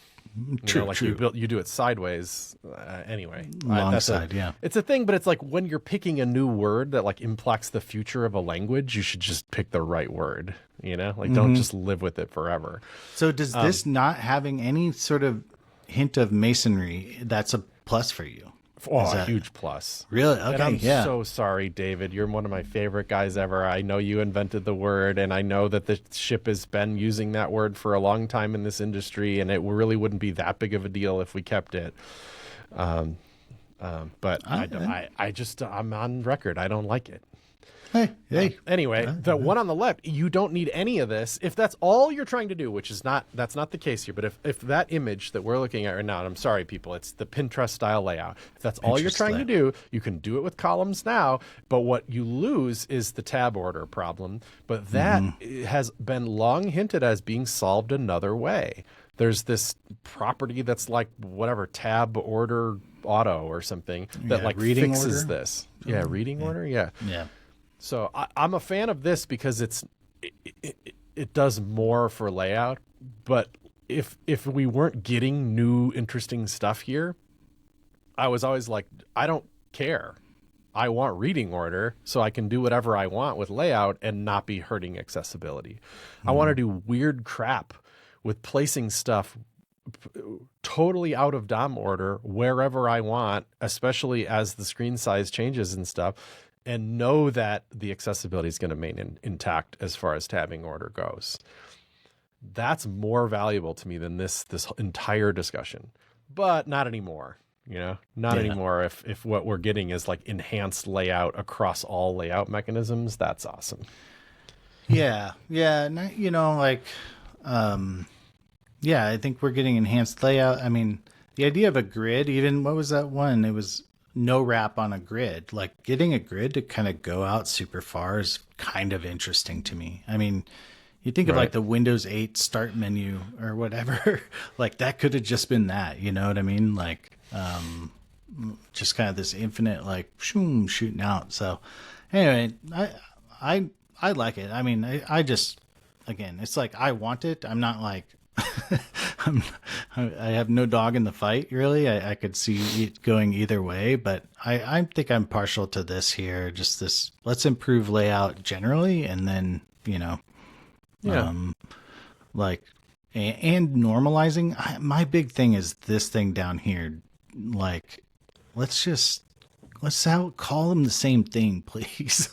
True. You do it sideways. Anyway, long side. It's a thing, but it's like when you're picking a new word that like impacts the future of a language, you should just pick the right word. Don't just live with it forever. So does this not having any sort of hint of masonry, that's a plus for you? A huge plus. Really? Okay. And I'm so sorry, David. You're one of my favorite guys ever. I know you invented the word, and I know that the ship has been using that word for a long time in this industry, and it really wouldn't be that big of a deal if we kept it. But I'm on record. I don't like it. Hey. Anyway, the one on the left, you don't need any of this. If that's all you're trying to do, which is that's not the case here, but if that image that we're looking at right now, and I'm sorry, people, it's the Pinterest style layout. If that's all you're trying to do, you can do it with columns now, but what you lose is the tab order problem. But that has been long hinted as being solved another way. There's this property that's like whatever, tab order auto or something that reading fixes order? this. Yeah, reading order, yeah. So I'm a fan of this because it does more for layout. But if we weren't getting new interesting stuff here, I was always like, I don't care. I want reading order so I can do whatever I want with layout and not be hurting accessibility. I want to do weird crap with placing stuff totally out of DOM order wherever I want, especially as the screen size changes and stuff, and know that the accessibility is going to remain intact as far as tabbing order goes. That's more valuable to me than this entire discussion, but not anymore. Not anymore. If what we're getting is like enhanced layout across all layout mechanisms, that's awesome. Yeah. I think we're getting enhanced layout. I mean, the idea of a grid, even what was that one? It was no wrap on a grid. Like getting a grid to kind of go out super far is kind of interesting to me. I mean, you think of like the Windows 8 start menu or whatever, like that could have just been that, you know what I mean? Like, just kind of this infinite, like shooting out. So anyway, I like it. I mean, I just, again, it's like, I want it. I'm not like, I have no dog in the fight, really. I could see it going either way, but I think I'm partial to this here. Just this, let's improve layout generally. And then, like, and normalizing. My big thing is this thing down here. Like, let's call them the same thing, please.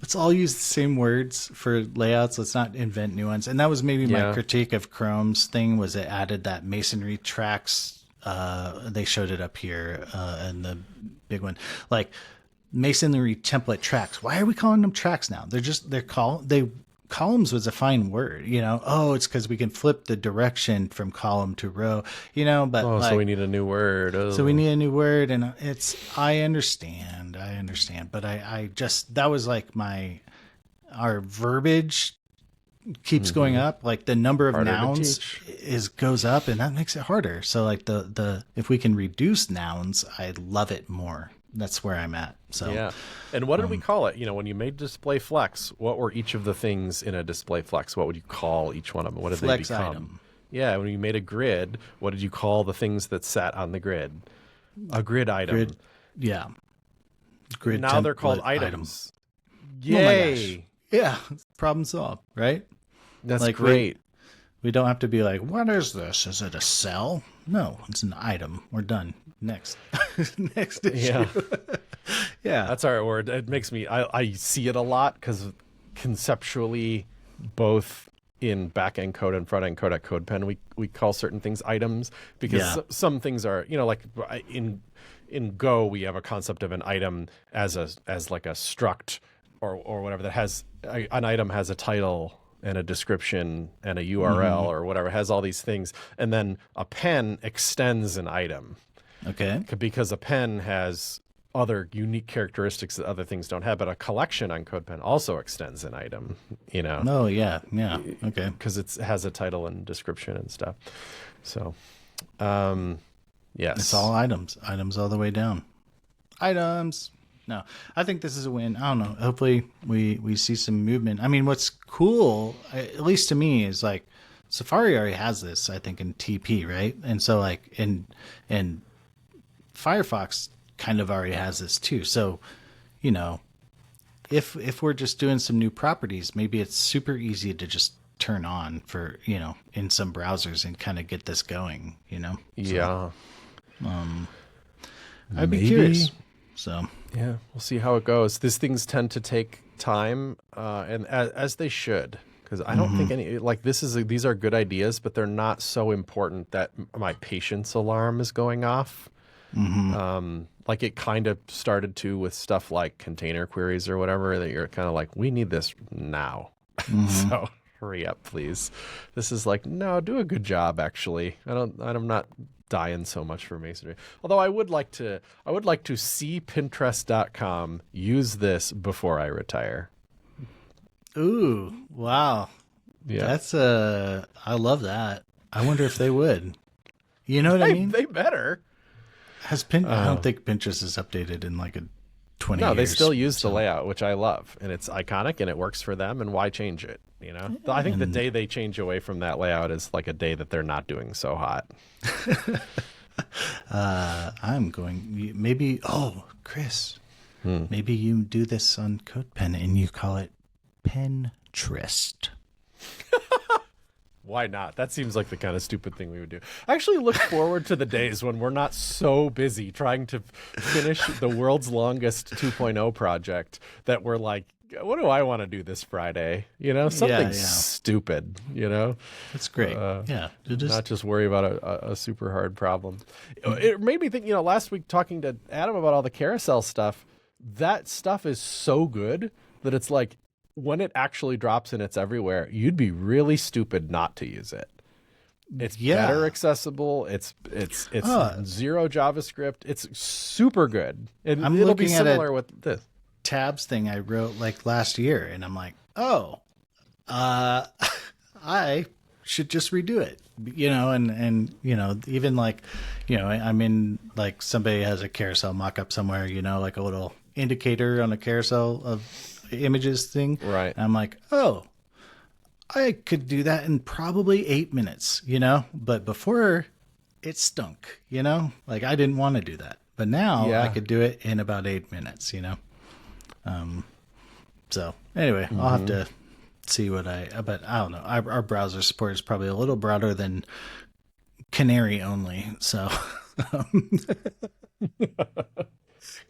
Let's all use the same words for layouts. Let's not invent new ones. And that was maybe my critique of Chrome's thing, was it added that Masonry tracks. They showed it up here in the big one, like Masonry template tracks. Why are we calling them tracks now? Columns was a fine word, Oh, it's because we can flip the direction from column to row, but so we need a new word. So we need a new word, and I understand, but I just, that was like our verbiage keeps going up, like the number of harder nouns goes up, and that makes it harder. So like if we can reduce nouns, I love it more. That's where I'm at. So yeah. And what did we call it? When you made display flex, what were each of the things in a display flex? What would you call each one of them? What did flex they become? Item. Yeah. When you made a grid, what did you call the things that sat on the grid? A grid item. Grid. Now they're called items. Yay. Oh my gosh. Yeah. Problem solved, right? That's like, great. We don't have to be like, what is this? Is it a cell? No, it's an item. We're done. Next. Next issue. Yeah. Yeah. That's our word. It makes me, I see it a lot because conceptually, both in back-end code and front-end code at CodePen, we call certain things items because some things are, like in Go, we have a concept of an item as like a struct or whatever that has, an item has a title and a description and a URL or whatever, it has all these things. And then a pen extends an item. Okay. Because a pen has other unique characteristics that other things don't have, but a collection on CodePen also extends an item, Oh, yeah. Yeah. Okay. Because it has a title and description and stuff. So, yes. It's all items. Items all the way down. Items. No, I think this is a win. I don't know. Hopefully we see some movement. I mean, what's cool, at least to me, is like Safari already has this, I think, in TP, right? And so like and Firefox kind of already has this too. So, if we're just doing some new properties, maybe it's super easy to just turn on for, in some browsers and kind of get this going, Yeah. I'd be curious. So yeah, we'll see how it goes. These things tend to take time, and as they should, because I don't think these are good ideas, but they're not so important that my patience alarm is going off. Like it kind of started to with stuff like container queries or whatever, that you're kind of like, we need this now. So hurry up, please. This is like, no, do a good job. Actually, I'm not dying so much for Masonry. Although I would like to see Pinterest.com use this before I retire. Ooh, wow. Yeah. That's I love that. I wonder if they would. You know what I mean? They better. I don't think Pinterest is updated in like a 20 years. No, they still use the layout, which I love, and it's iconic and it works for them, and why change it? I think the day they change away from that layout is like a day that they're not doing so hot. I'm going maybe. Oh, Chris, maybe you do this on CodePen and you call it Pinterest. Why not? That seems like the kind of stupid thing we would do. I actually look forward to the days when we're not so busy trying to finish the world's longest 2.0 project that we're like, what do I want to do this Friday? You know, something stupid, you know? That's great. Not just worry about a super hard problem. It made me think, you know, last week talking to Adam about all the carousel stuff, that stuff is so good that it's like, when it actually drops and it's everywhere, you'd be really stupid not to use it. It's better accessible. It's zero JavaScript. It's super good. And it'll be similar with this tabs thing I wrote like last year, and I'm like, I should just redo it, you know, and you know, even like, you know, I'm in like somebody has a carousel mock-up somewhere, you know, like a little indicator on a carousel of images thing, right? And I'm like, I could do that in probably 8 minutes, you know, but before it stunk, you know, like I didn't want to do that, but now I could do it in about 8 minutes, you know. So anyway, I'll have to see but I don't know. Our browser support is probably a little broader than Canary only, so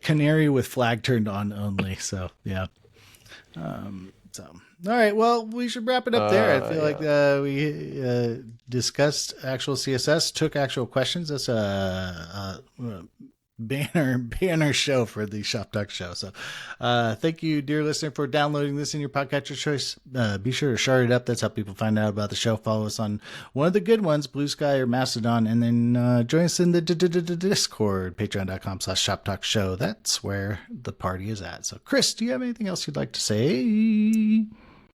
Canary with flag turned on only. So yeah. So all right, well, we should wrap it up there. I feel like we discussed actual CSS, took actual questions. That's a banner show for the Shop Talk show. So thank you, dear listener, for downloading this in your podcatcher choice. Be sure to share it up. That's how people find out about the show. Follow us on one of the good ones, Blue Sky or Mastodon, and then join us in the Discord, patreon.com/Shop Talk show. That's where the party is at. So Chris, do you have anything else you'd like to say?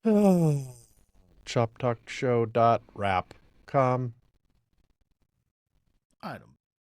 Shoptalkshow.rap.com. I don't